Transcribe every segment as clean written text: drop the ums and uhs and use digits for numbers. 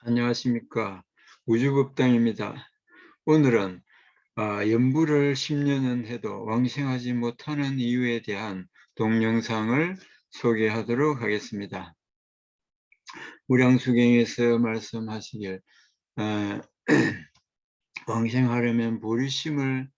안녕하십니까. 우주법당입니다. 오늘은 연부를 10년은 해도 왕생하지 못하는 이유에 대한 동영상을 소개하도록 하겠습니다. 무량수경에서 말씀하시길 어, 왕생하려면 보리심을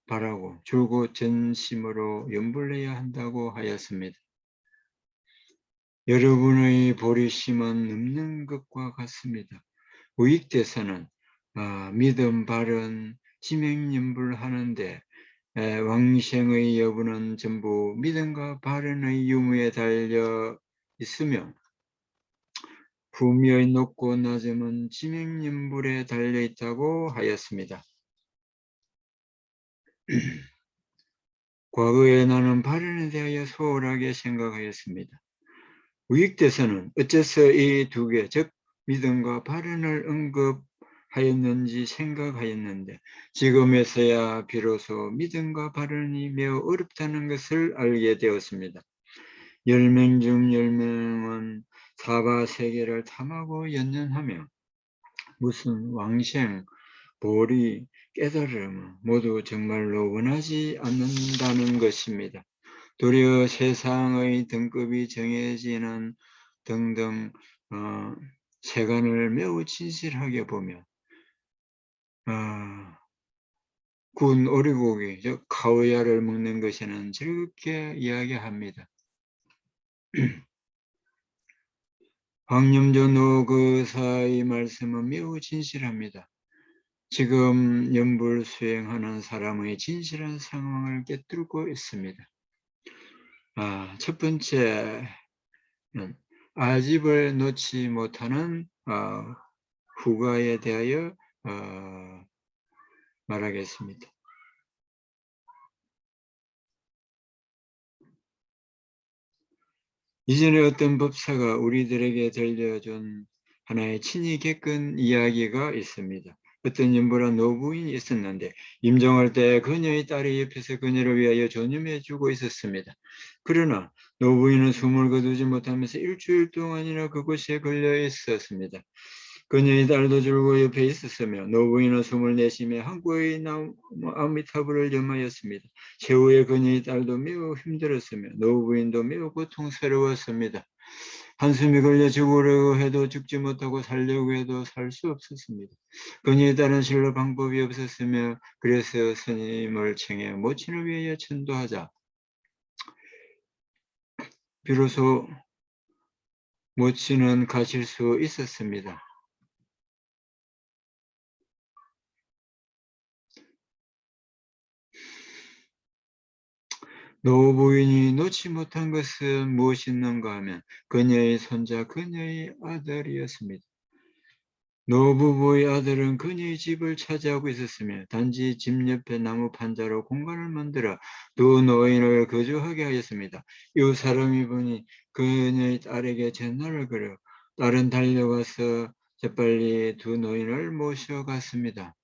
바라고 줄곧 전심으로 연불해야 한다고 하였습니다. 여러분의 보리심은 없는 것과 같습니다. 우익대서는 믿음, 바른, 지명연불하는데 왕생의 여부는 전부 믿음과 바른의 유무에 달려 있으며 부미의 높고 낮음은 지명연불에 달려 있다고 하였습니다. 과거에 나는 바른에 대하여 소홀하게 생각하였습니다. 우익대서는 어째서 이 두 개, 즉 믿음과 바른을 언급하였는지 생각하였는데 지금에서야 비로소 믿음과 바른이 매우 어렵다는 것을 알게 되었습니다. 10명 중 10명은 사바세계를 탐하고 연연하며 무슨 왕생, 보리, 깨달음 모두 정말로 원하지 않는다는 것입니다. 도리어 세상의 등급이 정해지는 등등 세간을 매우 진실하게 보며 군 오리고기, 즉 카위야를 먹는 것에는 즐겁게 이야기합니다. 황념조 노그사의 말씀은 매우 진실합니다. 지금 연불 수행하는 사람의 진실한 상황을 꿰뚫고 있습니다. 첫 번째는 아집을 놓지 못하는 후가에 대하여 말하겠습니다. 이전에 어떤 법사가 우리들에게 들려준 하나의 친히 겪은 이야기가 있습니다. 어떤 연보라 노부인이 있었는데 임종할 때 그녀의 딸이 옆에서 그녀를 위하여 전염해 주고 있었습니다. 그러나 노부인은 숨을 거두지 못하면서 일주일 동안이나 그곳에 걸려 있었습니다. 그녀의 딸도 줄고 옆에 있었으며 노부인은 숨을 내쉬며 한구의 나무 아미타불을 염하였습니다. 최후에 그녀의 딸도 매우 힘들었으며 노부인도 매우 고통스러웠습니다. 한숨이 걸려 죽으려고 해도 죽지 못하고 살려고 해도 살 수 없었습니다. 그녀의 딸은 실로 방법이 없었으며 그래서 스님을 청해 모친을 위하여 천도하자 비로소 모친은 가실 수 있었습니다. 노부인이 놓지 못한 것은 무엇이었는가 하면 그녀의 손자, 그녀의 아들이었습니다. 노부부의 아들은 그녀의 집을 차지하고 있었으며 단지 집 옆에 나무 판자로 공간을 만들어 두 노인을 거주하게 하였습니다. 이 사람이 보니 그녀의 딸에게 전화를 걸어 딸은 달려가서 재빨리 두 노인을 모셔갔습니다.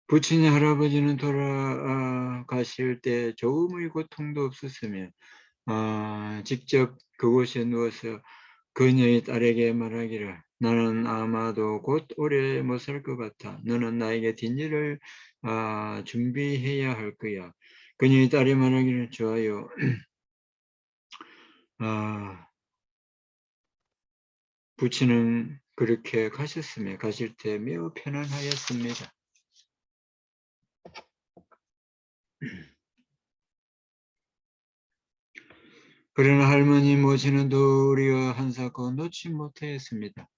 부친의 할아버지는 돌아가실 때 조금의 고통도 없었으며 직접 그곳에 누워서 그녀의 딸에게 말하기를 나는 아마도 곧 오래 못 살 것 같아. 너는 나에게 뒷일을 준비해야 할 거야. 그녀의 딸이 말하기를 좋아요. 부친은 그렇게 가셨으며 가실 때 매우 편안하였습니다. 그러나 할머니 모시는 도리어 한사코 놓지 못하였습니다.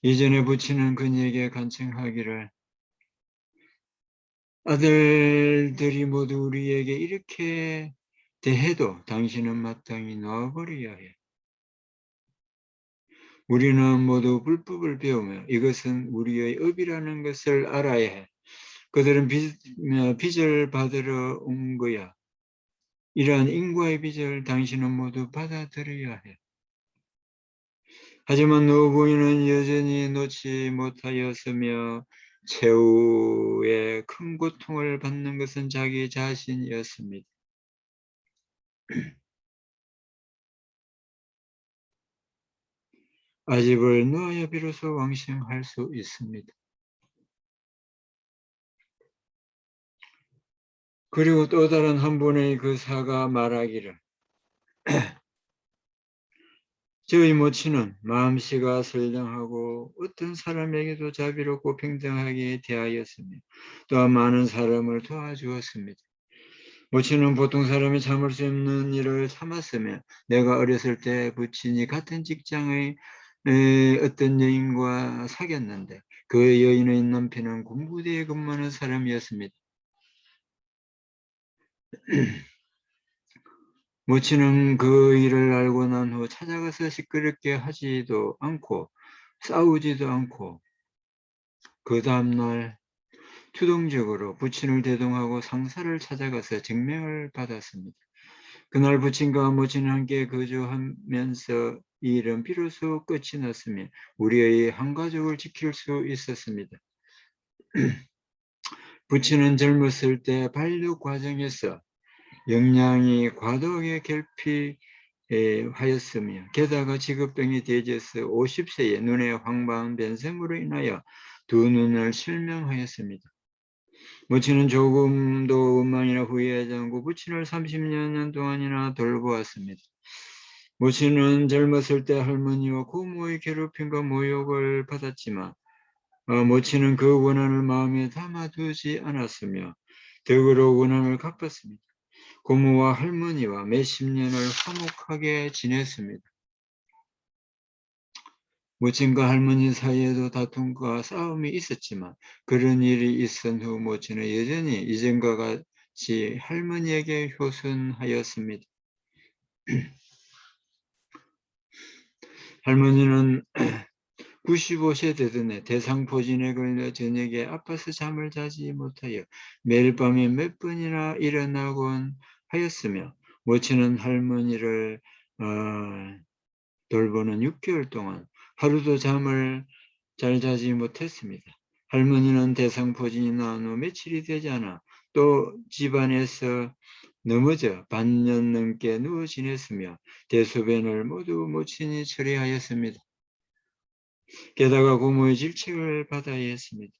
이전에 부친은 그녀에게 간청하기를 아들들이 모두 우리에게 이렇게 대해도 당신은 마땅히 놓아버려야 해. 우리는 모두 불법을 배우며 이것은 우리의 업이라는 것을 알아야 해. 그들은 빚을 받으러 온 거야. 이러한 인과의 빚을 당신은 모두 받아들여야 해. 하지만 노부인은 여전히 놓지 못하였으며 최후의 큰 고통을 받는 것은 자기 자신이었습니다. 아집을 놓아야 비로소 왕생할 수 있습니다. 그리고 또 다른 한 분의 그 사가 말하기를 저희 모친은 마음씨가 선량하고 어떤 사람에게도 자비롭고 평등하게 대하였으며 또한 많은 사람을 도와주었습니다. 모친은 보통 사람이 참을 수 없는 일을 참았으며 내가 어렸을 때 부친이 같은 직장의 어떤 여인과 사귀었는데 그 여인의 남편은 군부대에 근무하는 사람이었습니다. 모친은 그 일을 알고 난 후 찾아가서 시끄럽게 하지도 않고 싸우지도 않고 그 다음날 주동적으로 부친을 대동하고 상사를 찾아가서 증명을 받았습니다. 그날 부친과 모친은 함께 거주하면서 이 일은 비로소 끝이 났으며 우리의 한 가족을 지킬 수 있었습니다. 부친은 젊었을 때 반려 과정에서 영양이 과도하게 결핍하였으며 게다가 직업병이 대제해서 50세에 눈에 황방한 변성으로 인하여 두 눈을 실명하였습니다. 모친은 조금도 원망이나 후회하지 않고 부친을 30년 동안이나 돌보았습니다. 모친은 젊었을 때 할머니와 고모의 괴롭힘과 모욕을 받았지만 모친은 그 원한을 마음에 담아두지 않았으며 덕으로 원한을 갚았습니다. 고모와 할머니와 몇십 년을 화목하게 지냈습니다. 모친과 할머니 사이에도 다툼과 싸움이 있었지만 그런 일이 있은 후 모친은 여전히 이전과 같이 할머니에게 효순하였습니다. 할머니는 95세 되던 해 대상포진에 걸려 저녁에 아파서 잠을 자지 못하여 매일 밤에 몇 번이나 일어나곤 하였으며 모친은 할머니를 돌보는 6개월 동안 하루도 잠을 잘 자지 못했습니다. 할머니는 대상포진이 나온 후 며칠이 되지 않아 또 집안에서 넘어져 반년 넘게 누워 지냈으며 대소변을 모두 모친이 처리하였습니다. 게다가 고모의 질책을 받아야 했습니다.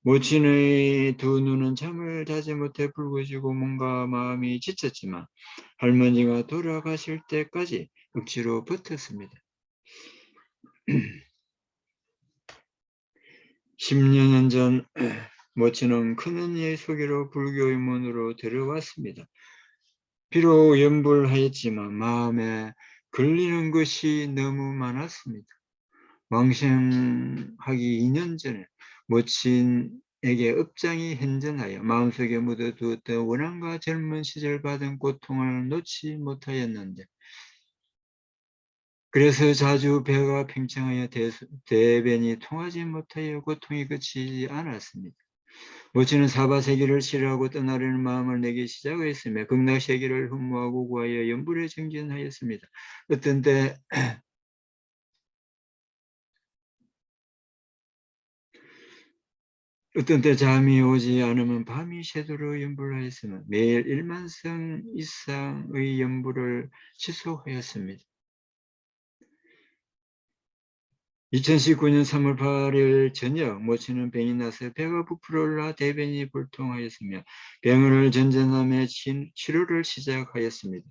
모친의 두 눈은 잠을 자지 못해 붉어지고 뭔가 마음이 지쳤지만 할머니가 돌아가실 때까지 억지로 버텼습니다. 10년 전 모친은 큰언니의 소개로 불교의 문으로 들어왔습니다. 비록 연불하였지만 마음에 걸리는 것이 너무 많았습니다. 왕생하기 2년 전에 모친에게 업장이 현전하여 마음속에 묻어두었던 원한과 젊은 시절 받은 고통을 놓지 못하였는데 그래서 자주 배가 팽창하여 대변이 통하지 못하여 고통이 그치지 않았습니다. 모친은 사바세계를 싫어하고 떠나려는 마음을 내기 시작하였으며 극락세계를 흠모하고 구하여 연불에 정진하였습니다. 어떤 때 잠이 오지 않으면 밤이 새도록 연불하였으며 매일 1만성 이상의 연불을 지속하였습니다. 2019년 3월 8일 저녁 모친은 병이 나서 배가 부풀어 올라 대변이 불통하였으며 병원을 전전하며 치료를 시작하였습니다.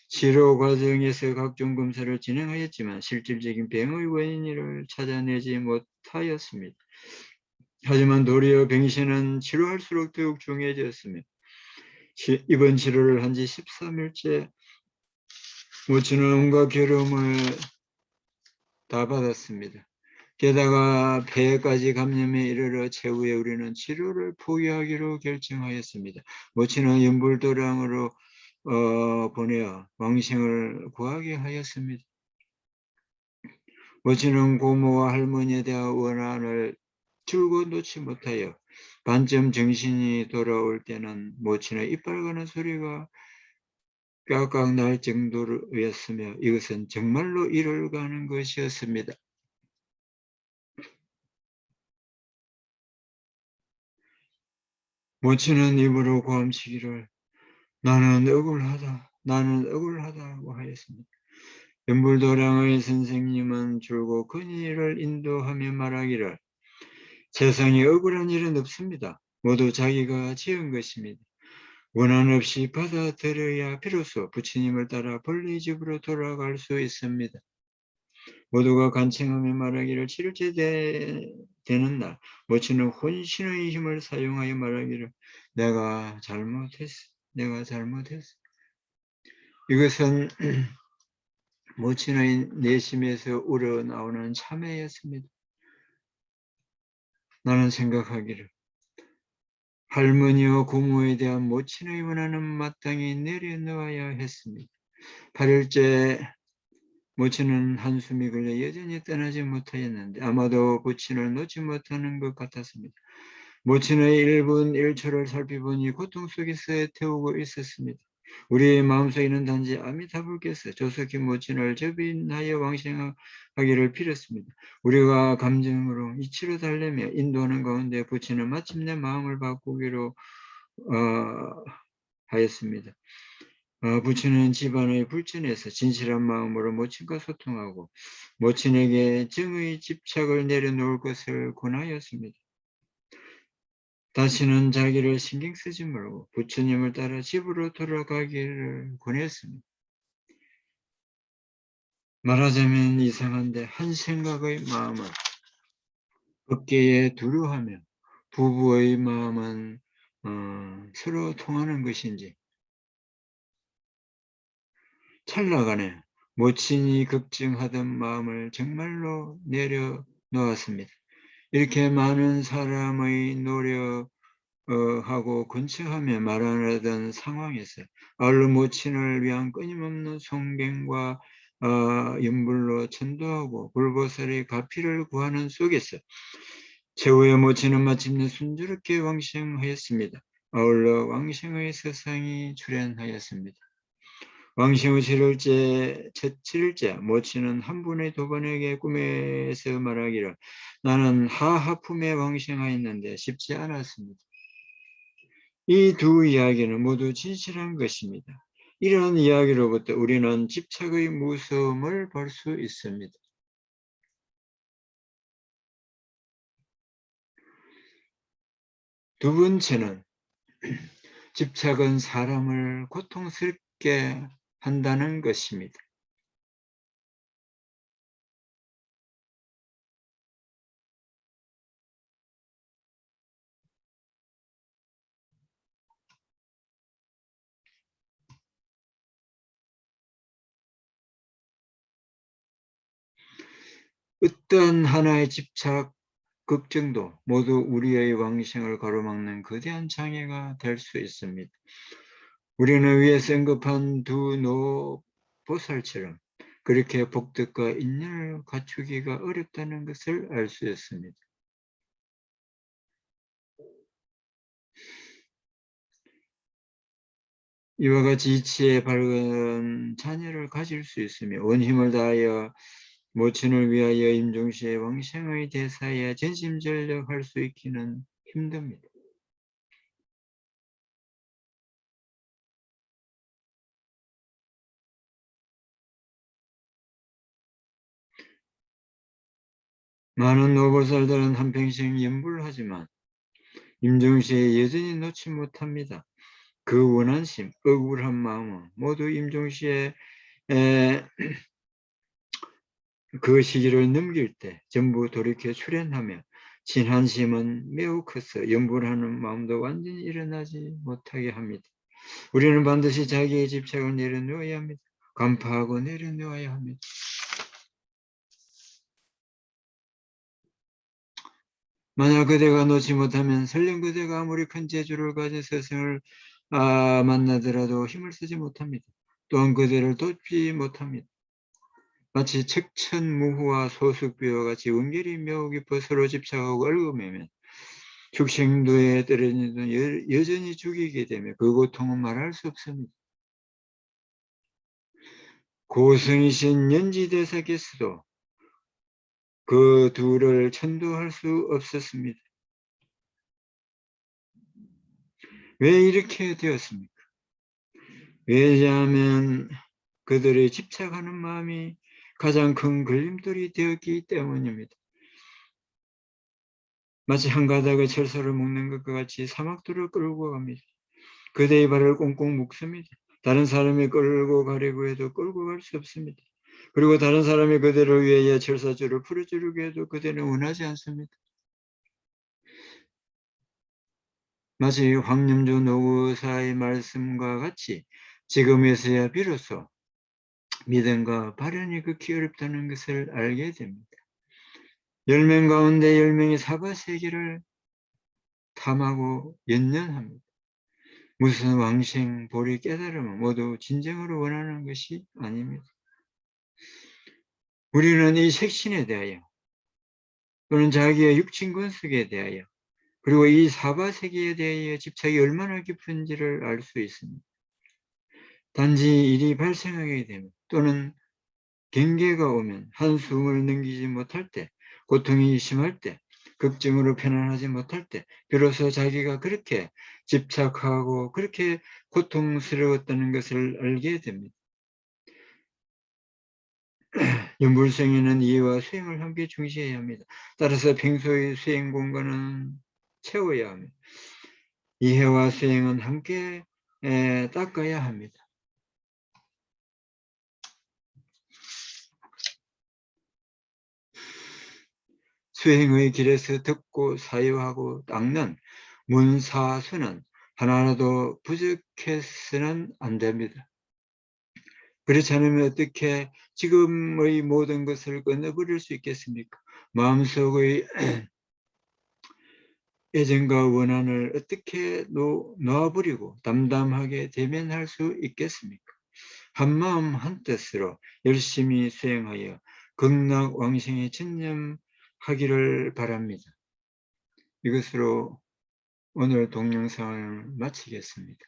치료 과정에서 각종 검사를 진행하였지만 실질적인 병의 원인을 찾아내지 못하였습니다. 하지만 도리어 병신은 치료할수록 더욱 중해졌으며 이번 치료를 한 지 13일째 모친은 온갖 괴로움을 다 받았습니다. 게다가 폐까지 감염에 이르러 최후에 우리는 치료를 포기하기로 결정하였습니다. 모친은 연불도량으로 보내어 왕생을 구하게 하였습니다. 모친은 고모와 할머니에 대한 원한을 줄곧 놓지 못하여 반쯤 정신이 돌아올 때는 모친의 이빨 가는 소리가 깍깍 날 정도였으며 이것은 정말로 일을 가는 것이었습니다. 모친은 입으로 고함치기를 나는 억울하다고 하였습니다. 연불도량의 선생님은 줄곧 그니를 인도하며 말하기를 세상에 억울한 일은 없습니다. 모두 자기가 지은 것입니다. 원한 없이 받아들여야 비로소 부처님을 따라 본래 집으로 돌아갈 수 있습니다. 모두가 간청하며 말하기를 7일째 되는 날 모친은 혼신의 힘을 사용하여 말하기를 내가 잘못했어. 이것은 모친의 내심에서 우러나오는 참회였습니다. 나는 생각하기를 할머니와 고모에 대한 모친의 원한은 마땅히 내려놓아야 했습니다. 8일째 모친은 한숨이 걸려 여전히 떠나지 못하였는데 아마도 부친을 놓지 못하는 것 같았습니다. 모친의 1분 1초를 살펴보니 고통 속에서 태우고 있었습니다. 우리의 마음속에는 단지 아미타불께서 조속히 모친을 접인하여 왕생하기를 빌었습니다. 우리가 감정으로 이치로 달래며 인도하는 가운데 부친은 마침내 마음을 바꾸기로 하였습니다. 부처는 집안의 불전에서 진실한 마음으로 모친과 소통하고 모친에게 정의 집착을 내려놓을 것을 권하였습니다. 다시는 자기를 신경 쓰지 말고 부처님을 따라 집으로 돌아가기를 권했습니다. 말하자면 이상한데 한 생각의 마음을 어깨에 두루하며 부부의 마음은 서로 통하는 것인지 찰나간에 모친이 걱정하던 마음을 정말로 내려놓았습니다. 이렇게 많은 사람의 노력하고 근처하며 말하던 상황에서 아울러 모친을 위한 끊임없는 송갱과 연불로 천도하고 불보살의 가피를 구하는 속에서 최후의 모친은 마침내 순조롭게 왕생하였습니다. 아울러 왕생의 세상이 출현하였습니다. 왕생후 7일째, 첫 7일째 모친은 한 분의 도반에게 꿈에서 말하기를 나는 하하품에 왕생하였는데 쉽지 않았습니다. 이 두 이야기는 모두 진실한 것입니다. 이런 이야기로부터 우리는 집착의 무서움을 볼 수 있습니다. 두 번째는 집착은 사람을 고통스럽게 한다는 것입니다. 어떤 하나의 집착, 걱정도 모두 우리의 왕생을 가로막는 거대한 장애가 될 수 있습니다. 우리는 위에서 언급한 두 노보살처럼 그렇게 복덕과 인연을 갖추기가 어렵다는 것을 알 수 있습니다. 이와 같이 이치에 밝은 자녀를 가질 수 있으며 온 힘을 다하여 모친을 위하여 임종시의 왕생의 대사에 전심전력할 수 있기는 힘듭니다. 많은 노보살들은 한평생 연불하지만 임종시에 여전히 놓지 못합니다. 그 원한심, 억울한 마음은 모두 임종시에 그 시기를 넘길 때 전부 돌이켜 출현하며 진한심은 매우 커서 연불하는 마음도 완전히 일어나지 못하게 합니다. 우리는 반드시 자기의 집착을 내려놓아야 합니다. 간파하고 내려놓아야 합니다. 만약 그대가 놓지 못하면 설령 그대가 아무리 큰 재주를 가져 스승을 만나더라도 힘을 쓰지 못합니다. 또한 그대를 돕지 못합니다. 마치 척천무후와 소숙비와 같이 원결이 매우 깊어 서로 집착하고 얽어매면 축생도에 떨어지는 여전히 죽이게 되면 그 고통은 말할 수 없습니다. 고승이신 연지대사께서도 그 둘을 천도할 수 없었습니다. 왜 이렇게 되었습니까? 왜냐하면 그들의 집착하는 마음이 가장 큰 걸림돌이 되었기 때문입니다. 마치 한 가닥의 철사를 묶는 것과 같이 사막들을 끌고 갑니다. 그대의 발을 꽁꽁 묶습니다. 다른 사람이 끌고 가려고 해도 끌고 갈 수 없습니다. 그리고 다른 사람이 그대를 위해 철사줄을 풀어주려고 해도 그대는 원하지 않습니다. 마치 황념조 노구사의 말씀과 같이 지금에서야 비로소 믿음과 발현이 극히 어렵다는 것을 알게 됩니다. 10명 가운데 10명이 사바세계를 탐하고 연연합니다. 무슨 왕생, 보리, 깨달음은 모두 진정으로 원하는 것이 아닙니다. 우리는 이 색신에 대하여 또는 자기의 육신 권속에 대하여 그리고 이 사바세계에 대하여 집착이 얼마나 깊은지를 알 수 있습니다. 단지 일이 발생하게 되면 또는 경계가 오면 한숨을 넘기지 못할 때, 고통이 심할 때, 걱정으로 편안하지 못할 때 비로소 자기가 그렇게 집착하고 그렇게 고통스러웠다는 것을 알게 됩니다. 연불성에는 이해와 수행을 함께 중시해야 합니다. 따라서 평소의 수행 공간은 채워야 합니다. 이해와 수행은 함께 닦아야 합니다. 수행의 길에서 듣고 사유하고 닦는 문사수는 하나라도 부족해서는 안 됩니다. 그렇지 않으면 어떻게 지금의 모든 것을 끊어버릴 수 있겠습니까? 마음속의 애정과 원한을 어떻게 놓아버리고 담담하게 대면할 수 있겠습니까? 한마음 한뜻으로 열심히 수행하여 극락왕생에 전념하기를 바랍니다. 이것으로 오늘 동영상을 마치겠습니다.